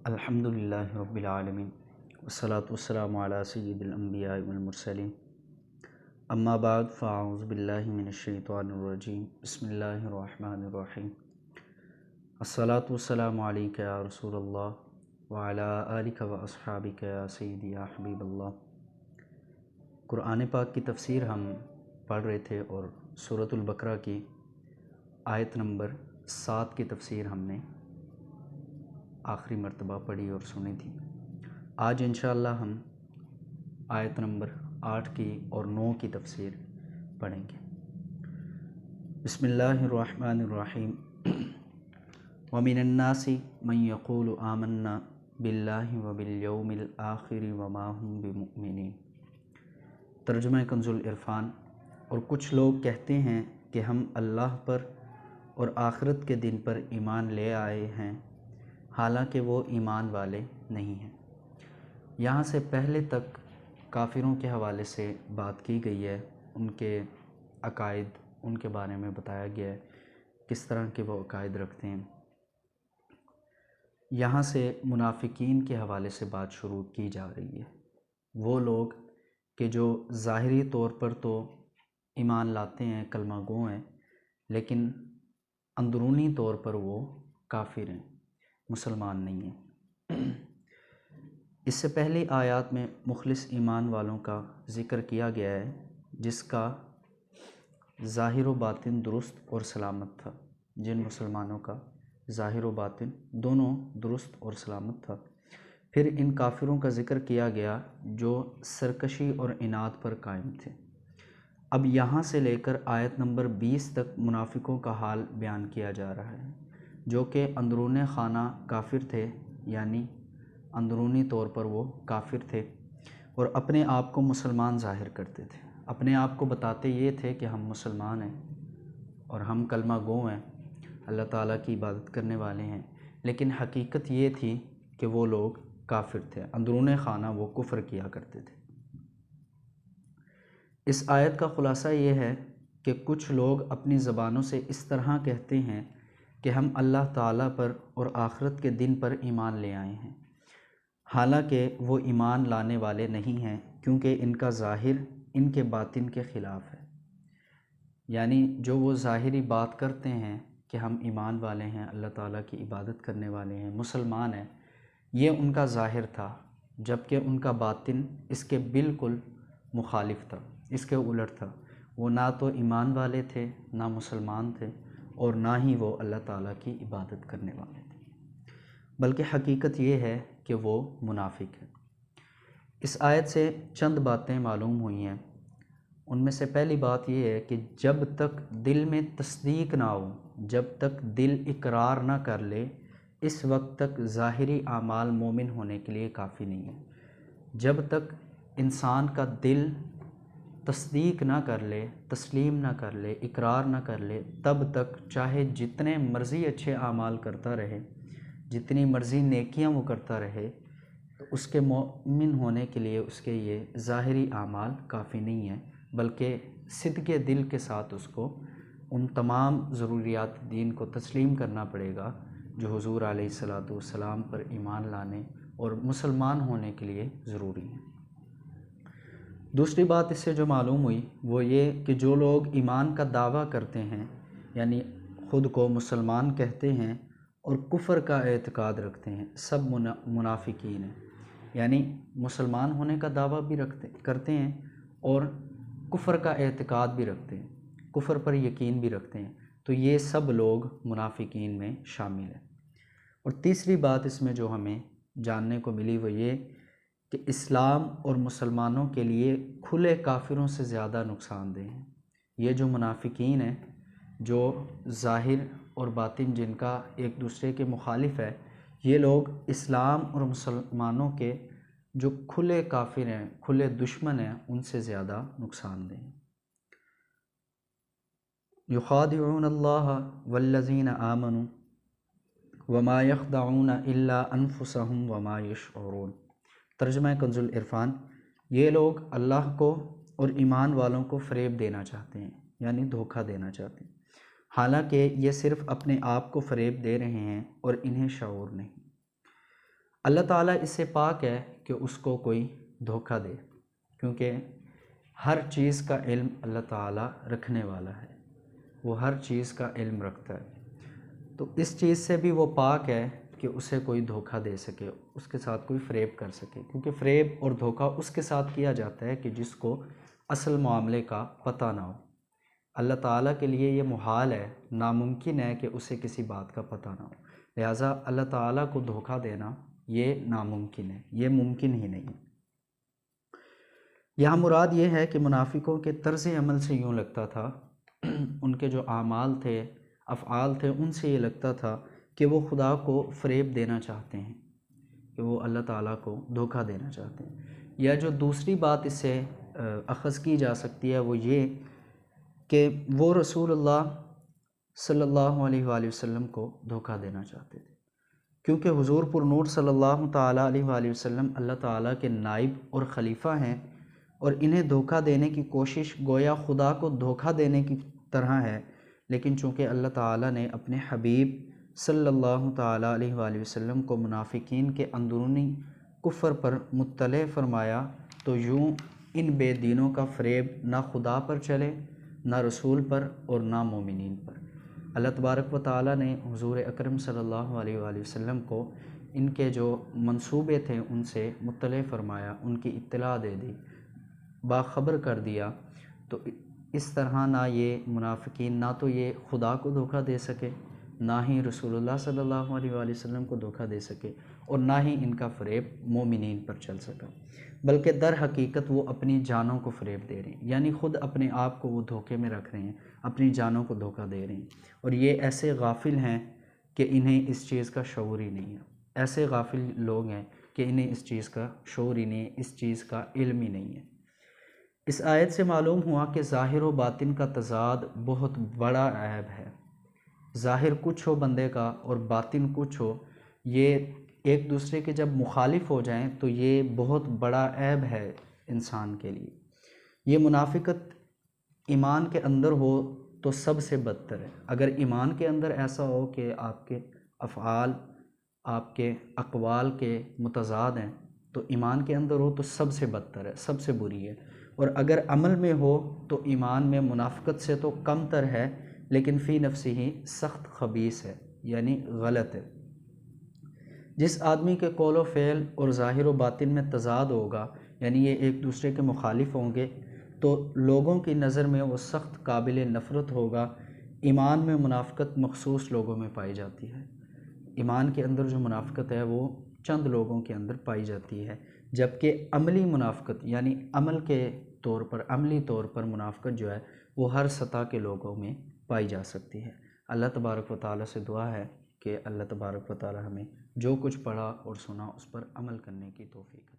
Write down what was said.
الحمدللہ رب العالمین والصلاة والسلام علی سید الانبیاء والمرسلین اما بعد فاعوذ باللہ من الشیطان الرجیم بسم اللہ الرحمن الرحیم الصلاة والسلام علیک یا رسول اللہ وعلی آلک و اصحابک یا سیدی یا حبیب اللہ۔ قرآن پاک کی تفسیر ہم پڑھ رہے تھے اور سورۃ البقرہ کی آیت نمبر 7 کی تفسیر ہم نے آخری مرتبہ پڑھی اور سنی تھی۔ آج انشاءاللہ ہم آیت نمبر 8 کی اور 9 کی تفسیر پڑھیں گے۔ بسم اللہ الرحمن الرحیم۔ وَمِنَ النَّاسِ مَن يَقُولُ آمَنَّا بِاللَّهِ وَبِالْيَوْمِ الْآخِرِ وَمَا هُمْ بِمُؤْمِنِينَ۔ ترجمہ کنز العرفان۔ اور کچھ لوگ کہتے ہیں کہ ہم اللہ پر اور آخرت کے دن پر ایمان لے آئے ہیں، حالانکہ وہ ایمان والے نہیں ہیں۔ یہاں سے پہلے تک کافروں کے حوالے سے بات کی گئی ہے، ان کے عقائد، ان کے بارے میں بتایا گیا ہے کس طرح کے وہ عقائد رکھتے ہیں۔ یہاں سے منافقین کے حوالے سے بات شروع کی جا رہی ہے۔ وہ لوگ کہ جو ظاہری طور پر تو ایمان لاتے ہیں، کلمہ گو ہیں، لیکن اندرونی طور پر وہ کافر ہیں، مسلمان نہیں ہیں۔ اس سے پہلی آیات میں مخلص ایمان والوں کا ذکر کیا گیا ہے، جس کا ظاہر و باطن درست اور سلامت تھا۔ جن مسلمانوں کا ظاہر و باطن دونوں درست اور سلامت تھا۔ پھر ان کافروں کا ذکر کیا گیا جو سرکشی اور عناد پر قائم تھے۔ اب یہاں سے لے کر آیت نمبر 20 تک منافقوں کا حال بیان کیا جا رہا ہے، جو کہ اندرون خانہ کافر تھے، یعنی اندرونی طور پر وہ کافر تھے اور اپنے آپ کو مسلمان ظاہر کرتے تھے، اپنے آپ کو بتاتے یہ تھے کہ ہم مسلمان ہیں اور ہم کلمہ گو ہیں، اللہ تعالیٰ کی عبادت کرنے والے ہیں، لیکن حقیقت یہ تھی کہ وہ لوگ کافر تھے، اندرون خانہ وہ کفر کیا کرتے تھے۔ اس آیت کا خلاصہ یہ ہے کہ کچھ لوگ اپنی زبانوں سے اس طرح کہتے ہیں کہ ہم اللہ تعالیٰ پر اور آخرت کے دن پر ایمان لے آئے ہیں، حالانکہ وہ ایمان لانے والے نہیں ہیں، کیونکہ ان کا ظاہر ان کے باطن کے خلاف ہے۔ یعنی جو وہ ظاہری بات کرتے ہیں کہ ہم ایمان والے ہیں، اللہ تعالیٰ کی عبادت کرنے والے ہیں، مسلمان ہیں، یہ ان کا ظاہر تھا، جبکہ ان کا باطن اس کے بالکل مخالف تھا، اس کے الٹ تھا۔ وہ نہ تو ایمان والے تھے، نہ مسلمان تھے، اور نہ ہی وہ اللہ تعالیٰ کی عبادت کرنے والے تھے، بلکہ حقیقت یہ ہے کہ وہ منافق ہے۔ اس آیت سے چند باتیں معلوم ہوئی ہیں۔ ان میں سے پہلی بات یہ ہے کہ جب تک دل میں تصدیق نہ ہو، جب تک دل اقرار نہ کر لے، اس وقت تک ظاہری اعمال مومن ہونے کے لیے کافی نہیں ہے۔ جب تک انسان کا دل تصدیق نہ کر لے، تسلیم نہ کر لے، اقرار نہ کر لے، تب تک چاہے جتنے مرضی اچھے اعمال کرتا رہے، جتنی مرضی نیکیاں وہ کرتا رہے، تو اس کے مومن ہونے کے لیے اس کے یہ ظاہری اعمال کافی نہیں ہیں، بلکہ صدق دل کے ساتھ اس کو ان تمام ضروریات دین کو تسلیم کرنا پڑے گا جو حضور علیہ الصلاۃ والسلام پر ایمان لانے اور مسلمان ہونے کے لیے ضروری ہیں۔ دوسری بات اس سے جو معلوم ہوئی وہ یہ کہ جو لوگ ایمان کا دعویٰ کرتے ہیں، یعنی خود کو مسلمان کہتے ہیں اور کفر کا اعتقاد رکھتے ہیں، سب منافقین ہیں۔ یعنی مسلمان ہونے کا دعویٰ بھی کرتے ہیں اور کفر کا اعتقاد بھی رکھتے ہیں، کفر پر یقین بھی رکھتے ہیں، تو یہ سب لوگ منافقین میں شامل ہیں۔ اور تیسری بات اس میں جو ہمیں جاننے کو ملی وہ یہ کہ اسلام اور مسلمانوں کے لیے کھلے کافروں سے زیادہ نقصان دہ ہیں۔ یہ جو منافقین ہیں، جو ظاہر اور باطن جن کا ایک دوسرے کے مخالف ہے، یہ لوگ اسلام اور مسلمانوں کے جو کھلے کافر ہیں، کھلے دشمن ہیں، ان سے زیادہ نقصان دہ ہیں۔ یخادعون اللہ والذین آمنوا وما یخدعون الا انفسهم وما یشعرون۔ ترجمہ کنز العرفان۔ یہ لوگ اللہ کو اور ایمان والوں کو فریب دینا چاہتے ہیں، یعنی دھوکہ دینا چاہتے ہیں، حالانکہ یہ صرف اپنے آپ کو فریب دے رہے ہیں اور انہیں شعور نہیں۔ اللہ تعالیٰ اس سے پاک ہے کہ اس کو کوئی دھوکہ دے، کیونکہ ہر چیز کا علم اللہ تعالیٰ رکھنے والا ہے، وہ ہر چیز کا علم رکھتا ہے۔ تو اس چیز سے بھی وہ پاک ہے کہ اسے کوئی دھوکہ دے سکے، اس کے ساتھ کوئی فریب کر سکے، کیونکہ فریب اور دھوکہ اس کے ساتھ کیا جاتا ہے کہ جس کو اصل معاملے کا پتہ نہ ہو۔ اللہ تعالیٰ کے لیے یہ محال ہے، ناممکن ہے کہ اسے کسی بات کا پتہ نہ ہو، لہٰذا اللہ تعالیٰ کو دھوکہ دینا یہ ناممکن ہے، یہ ممکن ہی نہیں۔ یہاں مراد یہ ہے کہ منافقوں کے طرز عمل سے یوں لگتا تھا، ان کے جو اعمال تھے، افعال تھے، ان سے یہ لگتا تھا کہ وہ خدا کو فریب دینا چاہتے ہیں، کہ وہ اللہ تعالیٰ کو دھوکہ دینا چاہتے ہیں۔ یا جو دوسری بات اس سے اخذ کی جا سکتی ہے وہ یہ کہ وہ رسول اللہ صلی اللہ علیہ وآلہ وسلم کو دھوکہ دینا چاہتے تھے، کیونکہ حضور پر نور صلی اللہ تعالیٰ علیہ وآلہ وسلم اللہ تعالیٰ کے نائب اور خلیفہ ہیں، اور انہیں دھوکہ دینے کی کوشش گویا خدا کو دھوکہ دینے کی طرح ہے، لیکن چونکہ اللہ تعالیٰ نے اپنے حبیب صلی اللہ تعالیٰ علیہ وآلہ وسلم کو منافقین کے اندرونی کفر پر مطلع فرمایا، تو یوں ان بے دینوں کا فریب نہ خدا پر چلے، نہ رسول پر اور نہ مومنین پر۔ اللہ تبارک و تعالیٰ نے حضور اکرم صلی اللہ علیہ وآلہ وسلم کو ان کے جو منصوبے تھے ان سے مطلع فرمایا، ان کی اطلاع دے دی، باخبر کر دیا، تو اس طرح نہ یہ منافقین نہ تو یہ خدا کو دھوکہ دے سکے، نہ ہی رسول اللہ صلی اللہ علیہ وآلہ وسلم کو دھوکہ دے سکے، اور نہ ہی ان کا فریب مومنین پر چل سکا، بلکہ در حقیقت وہ اپنی جانوں کو فریب دے رہے ہیں، یعنی خود اپنے آپ کو وہ دھوکے میں رکھ رہے ہیں، اپنی جانوں کو دھوکہ دے رہے ہیں، اور یہ ایسے غافل ہیں کہ انہیں اس چیز کا شعور ہی نہیں ہے، ایسے غافل لوگ ہیں کہ انہیں اس چیز کا شعور ہی نہیں ہے، اس چیز کا علم ہی نہیں ہے۔ اس آیت سے معلوم ہوا کہ ظاہر و باطن کا تضاد بہت بڑا عیب ہے، ظاہر کچھ ہو بندے کا اور باطن کچھ ہو، یہ ایک دوسرے کے جب مخالف ہو جائیں تو یہ بہت بڑا عیب ہے انسان کے لیے۔ یہ منافقت ایمان کے اندر ہو تو سب سے بدتر ہے، اگر ایمان کے اندر ایسا ہو کہ آپ کے افعال آپ کے اقوال کے متضاد ہیں، تو ایمان کے اندر ہو تو سب سے بدتر ہے، سب سے بری ہے، اور اگر عمل میں ہو تو ایمان میں منافقت سے تو کم تر ہے، لیکن فی نفسی ہی سخت خبیث ہے، یعنی غلط ہے۔ جس آدمی کے قول و فعل اور ظاہر و باطن میں تضاد ہوگا، یعنی یہ ایک دوسرے کے مخالف ہوں گے، تو لوگوں کی نظر میں وہ سخت قابل نفرت ہوگا۔ ایمان میں منافقت مخصوص لوگوں میں پائی جاتی ہے، ایمان کے اندر جو منافقت ہے وہ چند لوگوں کے اندر پائی جاتی ہے، جبکہ عملی منافقت یعنی عملی طور پر منافقت جو ہے وہ ہر سطح کے لوگوں میں پائی جا سکتی ہے۔ اللہ تبارک و تعالیٰ سے دعا ہے کہ اللہ تبارک و تعالیٰ ہمیں جو کچھ پڑھا اور سنا اس پر عمل کرنے کی توفیق دے۔